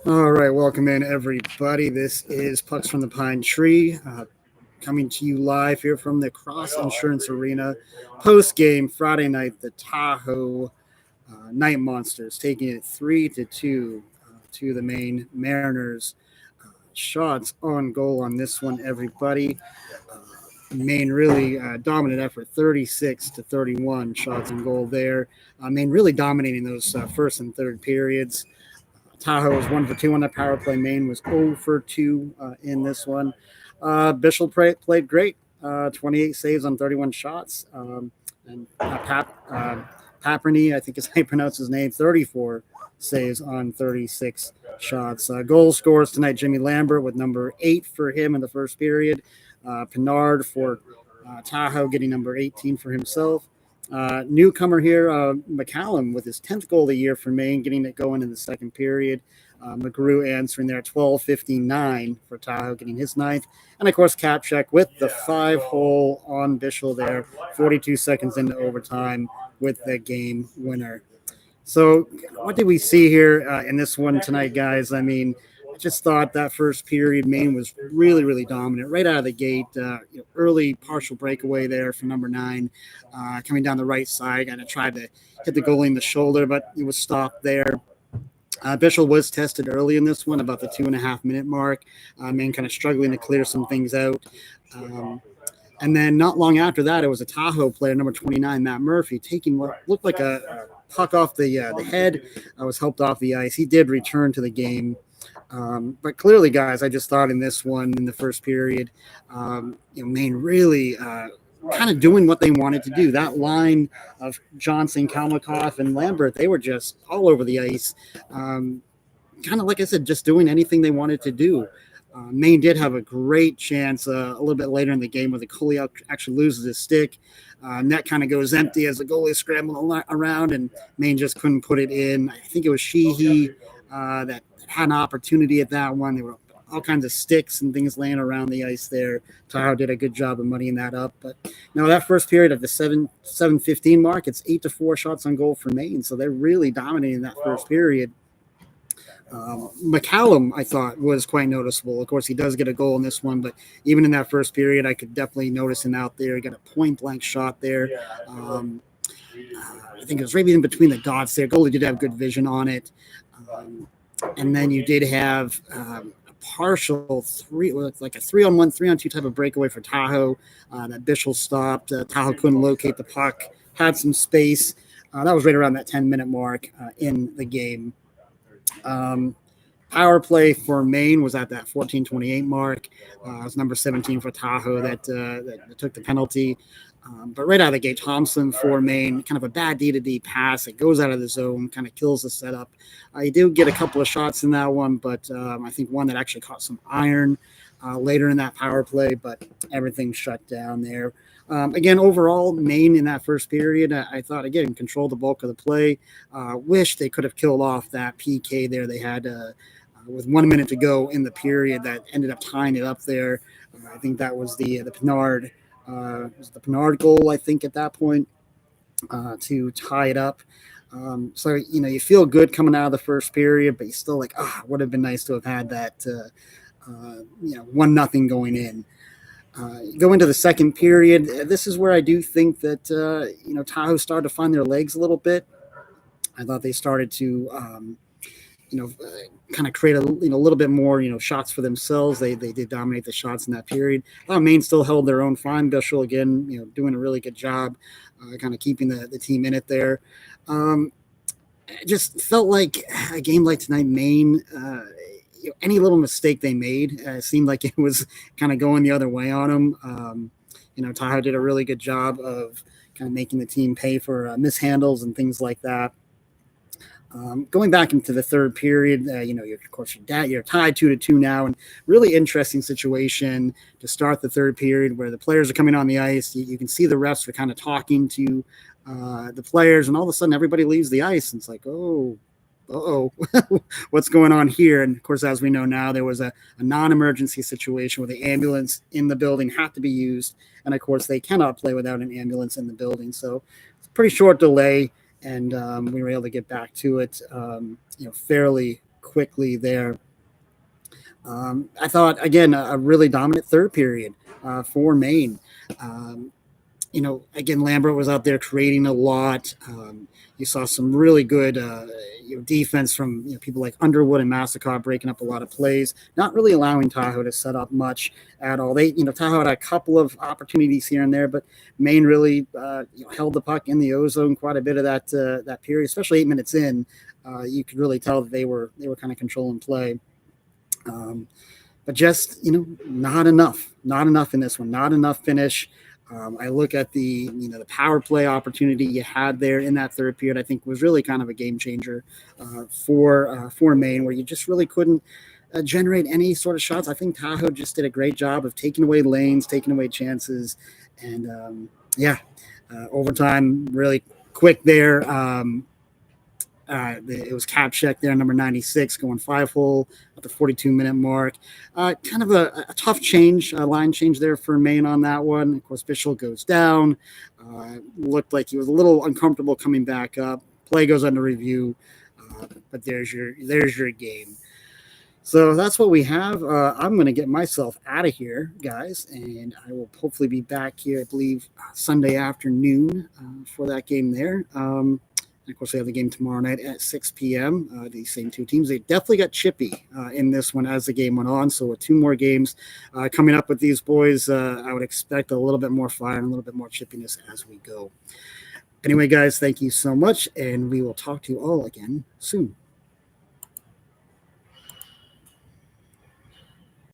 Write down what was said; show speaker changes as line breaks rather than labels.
All right, welcome in everybody. This is Pucks from the Pine Tree, coming to you live here from the Cross Insurance Arena. Post game Friday night, the Tahoe Night Monsters taking it 3-2 to the Maine Mariners. Shots on goal on this one, everybody. Maine really dominant effort, 36-31 shots on goal there. Maine really dominating those first and third periods. Tahoe was 1 for 2 on the power play. Maine was 0 for 2 in this one. Bishop played great, 28 saves on 31 shots. And Paperny, I think is how you pronounce his name, 34 saves on 36 shots. Goal scores tonight, Jimmy Lambert with number 8 for him in the first period. Pinard for Tahoe getting number 18 for himself. Newcomer here, McCallum with his 10th goal of the year for Maine, getting it going in the second period. McGrew answering there, 12:59 for Tahoe, getting his ninth. And, of course, Kapchek with the 5-hole on Bishel there, 42 seconds into overtime with the game winner. So what did we see here in this one tonight, guys? I mean, I just thought that first period, Maine was really, really dominant right out of the gate. Early partial breakaway there for number 9, coming down the right side, and it tried to hit the goalie in the shoulder, but it was stopped there. Bishel was tested early in this one, about the 2.5-minute mark. Maine kind of struggling to clear some things out. And then not long after that, it was a Tahoe player, number 29, Matt Murphy, taking what looked like a puck off the head. Was helped off the ice. He did return to the game. But clearly, guys, I just thought in this one, in the first period, Maine really kind of doing what they wanted to do. That line of Johnson, Kalmakoff, and Lambert, they were just all over the ice. Kind of, like I said, just doing anything they wanted to do. Maine did have a great chance a little bit later in the game where the goalie actually loses his stick. Net kind of goes empty as the goalie scrambled around, and Maine just couldn't put it in. I think it was Sheehy that had an opportunity at that one. There were all kinds of sticks and things laying around the ice there. Tahoe did a good job of muddying that up. But that first period of the 7:15 mark, it's 8-4 shots on goal for Maine. So they're really dominating that first period. McCallum, I thought, was quite noticeable. Of course, he does get a goal in this one, but even in that first period, I could definitely notice him out there. He got a point-blank shot there. I think it was right in between the dots there. Goalie did have good vision on it. And then you did have a partial like a 3-on-1, 3-on-2 type of breakaway for Tahoe that Bishel stopped. Tahoe couldn't locate the puck, had some space. That was right around that 10-minute mark in the game. Power play for Maine was at that 14:28 mark. It was number 17 for Tahoe that took the penalty. But right out of the gate, Thompson for Maine, kind of a bad D-to-D pass. It goes out of the zone, kind of kills the setup. He did get a couple of shots in that one, but I think one that actually caught some iron later in that power play, but everything shut down there. Again, overall, Maine in that first period, I thought, again, controlled the bulk of the play. Wish they could have killed off that PK there. They had with 1 minute to go in the period that ended up tying it up there. I think that was the Pinard. Was the Pinard goal, I think, at that point to tie it up. So, you feel good coming out of the first period, but you still like, would have been nice to have had that, 1-0 going in. Go into the second period. This is where I do think that, Tahoe started to find their legs a little bit. I thought they started to, kind of create a little bit more, shots for themselves. They did dominate the shots in that period. Maine still held their own fine. Bishel, again, doing a really good job, kind of keeping the team in it there. It just felt like a game like tonight, Maine, any little mistake they made seemed like it was kind of going the other way on them. Tahoe did a really good job of kind of making the team pay for mishandles and things like that. Going back into the third period, you're tied 2-2 now, and really interesting situation to start the third period where the players are coming on the ice. You can see the refs are kind of talking to the players, and all of a sudden everybody leaves the ice, and it's like, what's going on here? And of course, as we know now, there was a non-emergency situation where the ambulance in the building had to be used, and of course they cannot play without an ambulance in the building. So it's a pretty short delay. And we were able to get back to it, fairly quickly there. I thought, again, a really dominant third period for Maine. Again, Lambert was out there creating a lot. You saw some really good defense from people like Underwood and Massacott breaking up a lot of plays, not really allowing Tahoe to set up much at all. Tahoe had a couple of opportunities here and there, but Maine really held the puck in the O-zone quite a bit of that period, especially 8 minutes in. You could really tell that they were kind of controlling play. But just, not enough in this one, not enough finish. I look at the power play opportunity you had there in that third period. I think was really kind of a game changer for Maine, where you just really couldn't generate any sort of shots. I think Tahoe just did a great job of taking away lanes, taking away chances, and overtime really quick there. It was Kapchek there, number 96, going 5-hole at the 42-minute mark. Kind of a tough change, line change there for Maine on that one. Of course, Bischel goes down. Looked like he was a little uncomfortable coming back up. Play goes under review, but there's your game. So that's what we have. I'm going to get myself out of here, guys, and I will hopefully be back here, I believe, Sunday afternoon for that game there. Of course, we have the game tomorrow night at 6 p.m. These same two teams, they definitely got chippy in this one as the game went on. So with two more games coming up with these boys, I would expect a little bit more fire and a little bit more chippiness as we go. Anyway, guys, thank you so much, and we will talk to you all again soon.